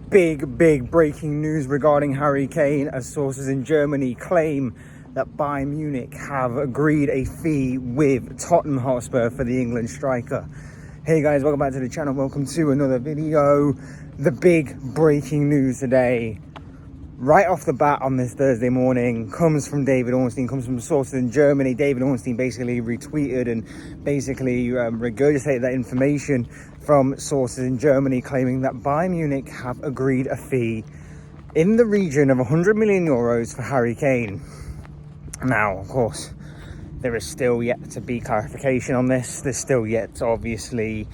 Big breaking news regarding Harry Kane, as sources in Germany claim that Bayern Munich have agreed a fee with Tottenham Hotspur for the England striker. Hey guys, welcome back to the channel. Welcome to another video. The big breaking news today, right off the bat on this Thursday morning, comes from David Ornstein, comes from sources in Germany. David Ornstein basically retweeted and basically regurgitated that information from sources in Germany, claiming that Bayern Munich have agreed a fee in the region of 100 million euros for Harry Kane. Now, of course, there is still yet to be clarification on this. There's still yet to obviously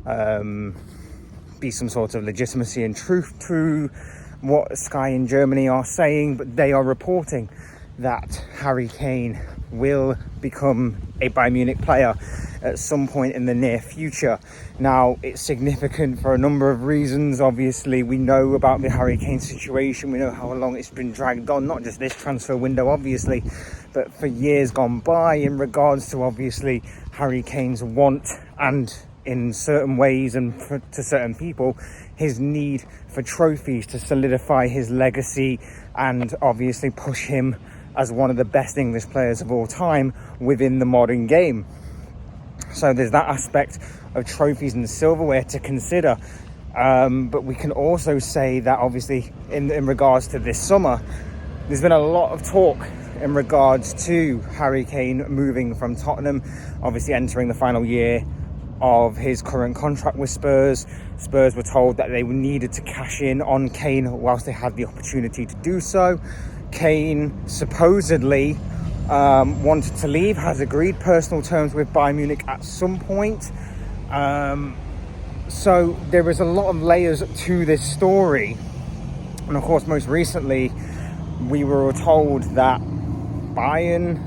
be some sort of legitimacy and truth to what Sky in Germany are saying, but they are reporting that Harry Kane will become a Bayern Munich player at some point in the near future. Now, it's significant for a number of reasons. Obviously, we know about the Harry Kane situation. We know how long it's been dragged on, not just this transfer window, obviously, but for years gone by, in regards to obviously Harry Kane's want and, in certain ways and to certain people, his need for trophies to solidify his legacy and obviously push him as one of the best English players of all time within the modern game. So there's that aspect of trophies and silverware to consider. But we can also say that obviously in regards to this summer, there's been a lot of talk in regards to Harry Kane moving from Tottenham, obviously entering the final year of his current contract with Spurs. Spurs were told that they needed to cash in on Kane whilst they had the opportunity to do so. Kane supposedly wanted to leave, has agreed personal terms with Bayern Munich at some point. So there is a lot of layers to this story. And of course, most recently, we were told that Bayern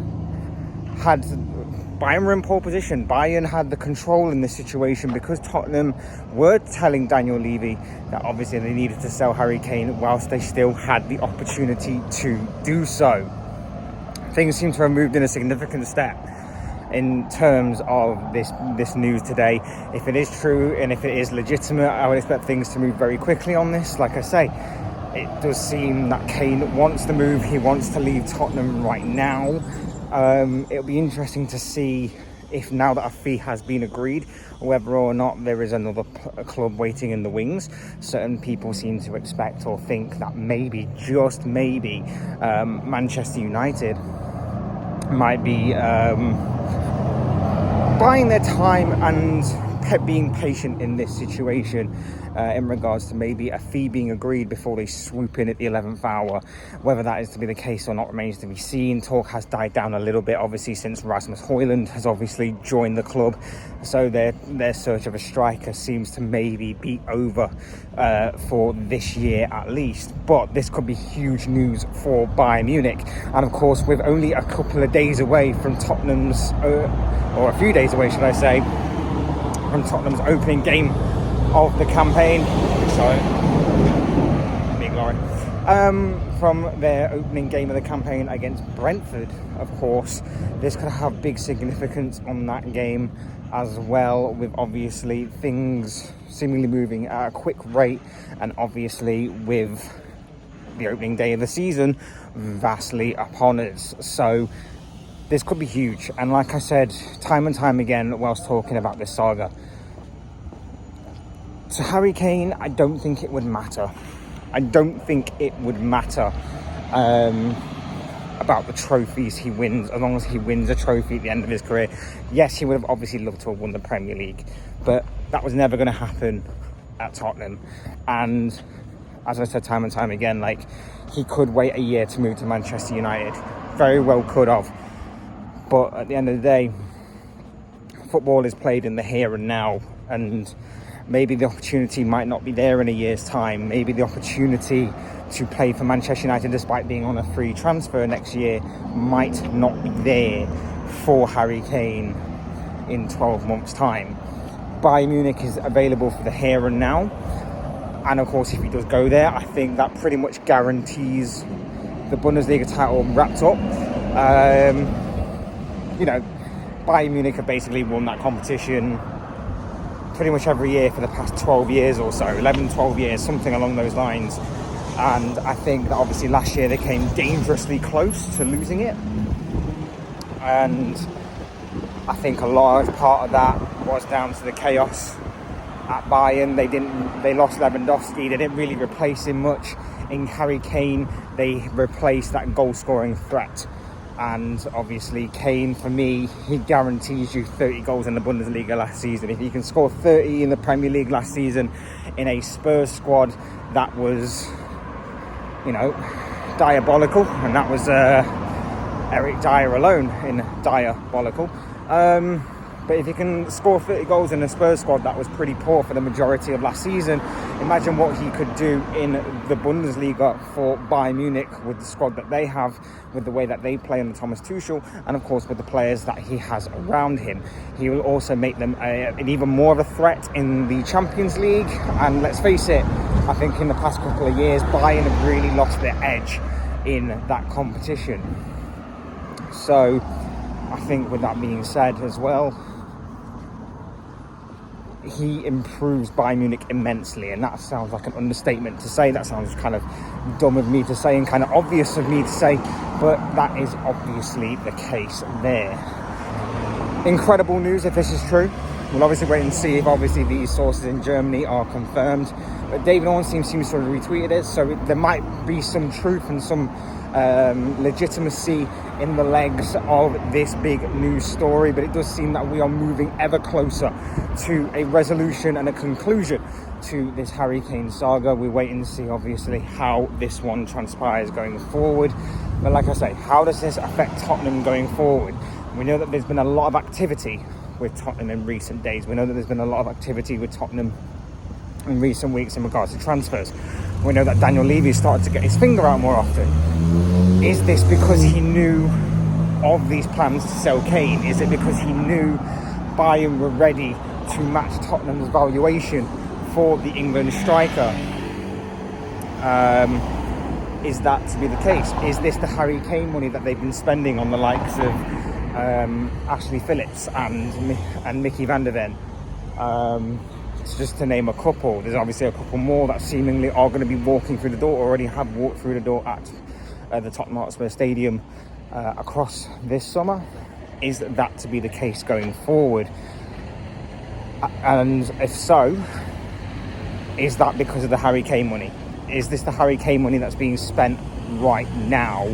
were in pole position. Bayern had the control in this situation because Tottenham were telling Daniel Levy that obviously they needed to sell Harry Kane whilst they still had the opportunity to do so. Things seem to have moved in a significant step in terms of this news today. If it is true and if it is legitimate, I would expect things to move very quickly on this. Like I say, it does seem that Kane wants to move. He wants to leave Tottenham right now. It'll be interesting to see if, now that a fee has been agreed, whether or not there is another club waiting in the wings. Certain people seem to expect or think that maybe, just maybe, Manchester United might be buying their time and being patient in this situation in regards to maybe a fee being agreed before they swoop in at the 11th hour. Whether that is to be the case or not remains to be seen. Talk has died down a little bit, obviously, since Rasmus Højlund has obviously joined the club. So their search of a striker seems to maybe be over for this year at least. But this could be huge news for Bayern Munich. And of course, with only a couple of days away from Tottenham's, or a few days away, should I say, from Tottenham's opening game of the campaign. Sorry, big lorry. From their opening game of the campaign against Brentford, of course, this could have big significance on that game as well, with obviously things seemingly moving at a quick rate, and obviously with the opening day of the season vastly upon us. So this could be huge. And like I said time and time again whilst talking about this saga, to Harry Kane, I don't think it would matter. I don't think it would matter about the trophies he wins, as long as he wins a trophy at the end of his career. Yes, he would have obviously loved to have won the Premier League, but that was never going to happen at Tottenham. And as I said time and time again, like, he could wait a year to move to Manchester United. Very well could have. But at the end of the day, football is played in the here and now, and maybe the opportunity might not be there in a year's time. Maybe the opportunity to play for Manchester United, despite being on a free transfer next year, might not be there for Harry Kane in 12 months' time. Bayern Munich is available for the here and now. And of course, if he does go there, I think that pretty much guarantees the Bundesliga title wrapped up. Bayern Munich have basically won that competition pretty much every year for the past 12 years or so, 11, 12 years, something along those lines. And I think that obviously last year they came dangerously close to losing it. And I think a large part of that was down to the chaos at Bayern. They lost Lewandowski. They didn't really replace him much. In Harry Kane, they replaced that goal-scoring threat. And obviously Kane, for me, he guarantees you 30 goals in the Bundesliga last season. If he can score 30 in the Premier League last season in a Spurs squad that was, diabolical, and that was Eric Dyer alone in diabolical. But if he can score 30 goals in a Spurs squad that was pretty poor for the majority of last season, imagine what he could do in the Bundesliga for Bayern Munich with the squad that they have, with the way that they play under Thomas Tuchel, and of course with the players that he has around him. He will also make them an even more of a threat in the Champions League. And let's face it, I think in the past couple of years, Bayern have really lost their edge in that competition. So I think with that being said as well, he improves Bayern Munich immensely, and that sounds like an understatement to say. That sounds kind of dumb of me to say and kind of obvious of me to say, but that is obviously the case there. Incredible news if this is true. We'll obviously wait and see if obviously these sources in Germany are confirmed. But David Ornstein seems to have retweeted it, so there might be some truth and some legitimacy in the legs of this big news story. But it does seem that we are moving ever closer to a resolution and a conclusion to this Harry Kane saga. We're waiting to see obviously how this one transpires going forward. But like I say, how does this affect Tottenham going forward? We know that there's been a lot of activity with Tottenham in recent days. We know that there's been a lot of activity with Tottenham in recent weeks in regards to transfers. We know that Daniel Levy started to get his finger out more often. Is this because he knew of these plans to sell Kane? Is it because he knew Bayern were ready to match Tottenham's valuation for the England striker? Is that to be the case? Is this the Harry Kane money that they've been spending on the likes of Ashley Phillips and Mickey van der Ven? Just to name a couple. There's obviously a couple more that seemingly are going to be walking through the door, already have walked through the door at the Tottenham Hotspur Stadium across this summer. Is that to be the case going forward? And if so, is that because of the Harry Kane money? Is this the Harry Kane money that's being spent right now?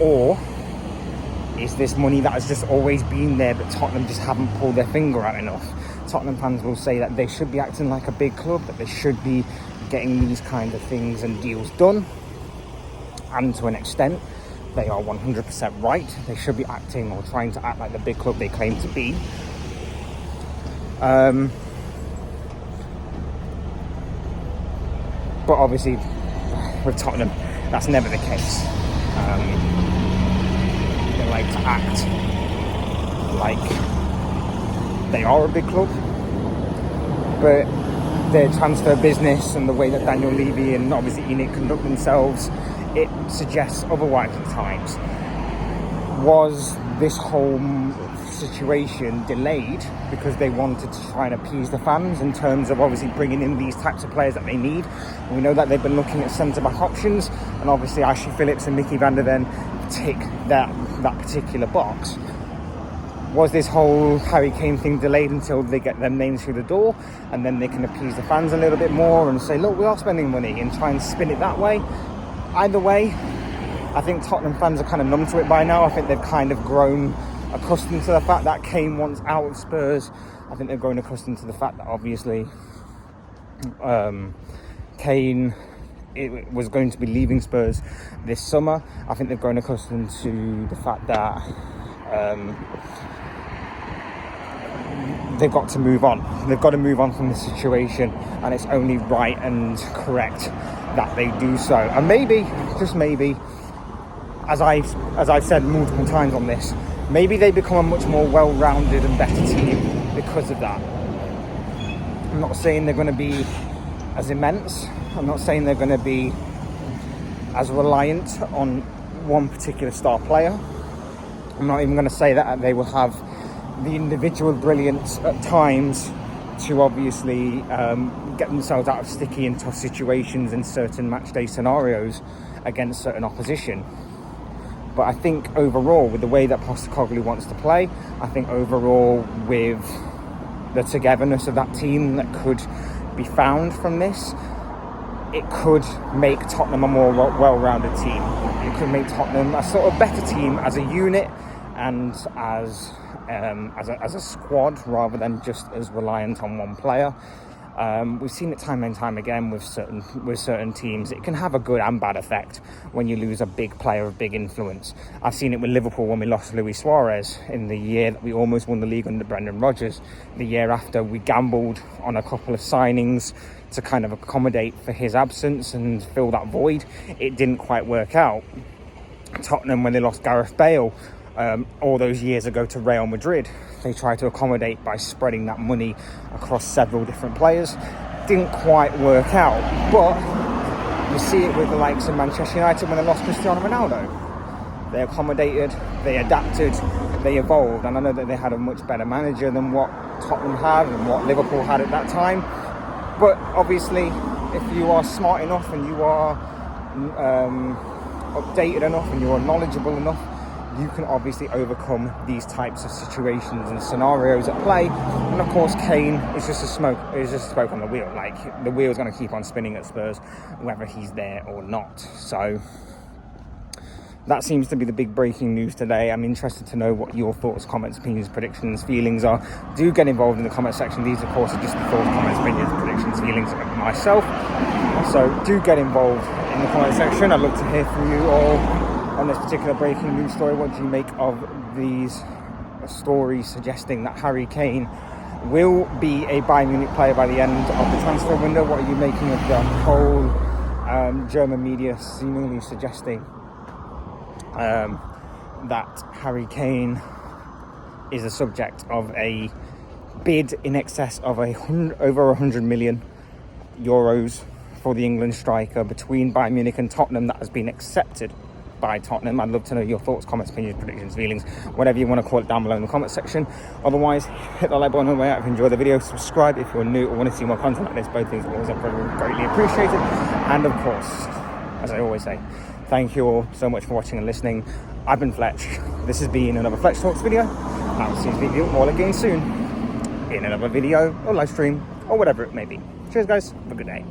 Or is this money that has just always been there, but Tottenham just haven't pulled their finger out enough? Tottenham fans will say that they should be acting like a big club, that they should be getting these kind of things and deals done. And to an extent, they are 100% right. They should be acting or trying to act like the big club they claim to be. But obviously, with Tottenham, that's never the case. They like to act like they are a big club, but their transfer business and the way that Daniel Levy and obviously Enid conduct themselves, it suggests otherwise at times. Was this whole situation delayed because they wanted to try and appease the fans in terms of obviously bringing in these types of players that they need? We know that they've been looking at centre-back options, and obviously Ashley Phillips and Mickey van der Ven tick that particular box. Was this whole Harry Kane thing delayed until they get their names through the door, and then they can appease the fans a little bit more and say, look, we are spending money, and try and spin it that way? Either way, I think Tottenham fans are kind of numb to it by now. I think they've kind of grown accustomed to the fact that Kane wants out of Spurs. I think they've grown accustomed to the fact that obviously Kane was going to be leaving Spurs this summer. I think they've grown accustomed to the fact that they've got to move on. They've got to move on from the situation, and it's only right and correct that they do so. And maybe, just maybe, as I've said multiple times on this, maybe they become a much more well-rounded and better team because of that. I'm not saying they're going to be as immense. I'm not saying they're going to be as reliant on one particular star player. I'm not even going to say that they will have the individual brilliance at times to obviously get themselves out of sticky and tough situations in certain match day scenarios against certain opposition. But I think overall, with the way that Postecoglou wants to play, I think overall with the togetherness of that team that could be found from this, it could make Tottenham a more well-rounded team. It could make Tottenham a sort of better team as a unit and as a squad, rather than just as reliant on one player. We've seen it time and time again with certain teams. It can have a good and bad effect when you lose a big player of big influence. I've seen it with Liverpool when we lost Luis Suarez in the year that we almost won the league under Brendan Rodgers. The year after, we gambled on a couple of signings to kind of accommodate for his absence and fill that void. It didn't quite work out. Tottenham, when they lost Gareth Bale all those years ago to Real Madrid, they tried to accommodate by spreading that money across several different players. Didn't quite work out, but you see it with the likes of Manchester United when they lost Cristiano Ronaldo. They accommodated, they adapted, they evolved, and I know that they had a much better manager than what Tottenham had and what Liverpool had at that time. But obviously, if you are smart enough and you are updated enough and you are knowledgeable enough, you can obviously overcome these types of situations and scenarios at play. And of course, Kane is just a smoke on the wheel. Like, the wheel's going to keep on spinning at Spurs, whether he's there or not. So that seems to be the big breaking news today. I'm interested to know what your thoughts, comments, opinions, predictions, feelings are. Do get involved in the comment section. These, of course, are just the thoughts, comments, opinions, predictions, feelings of myself. So do get involved in the comment section. I'd love to hear from you all on this particular breaking news story. What do you make of these stories suggesting that Harry Kane will be a Bayern Munich player by the end of the transfer window? What are you making of the whole German media seemingly suggesting that Harry Kane is the subject of a bid in excess of over 100 million euros for the England striker between Bayern Munich and Tottenham that has been accepted by Tottenham? I'd love to know your thoughts, comments, opinions, predictions, feelings, whatever you want to call it, down below in the comment section. Otherwise, hit the like button on the way out if you enjoy the video. Subscribe if you're new or want to see more content like this. Both things are always greatly appreciated. And of course, as I always say, thank you all so much for watching and listening. I've been Fletch. This has been another Fletch Talks video. I will see you all again soon in another video or live stream or whatever it may be. Cheers guys, have a good day.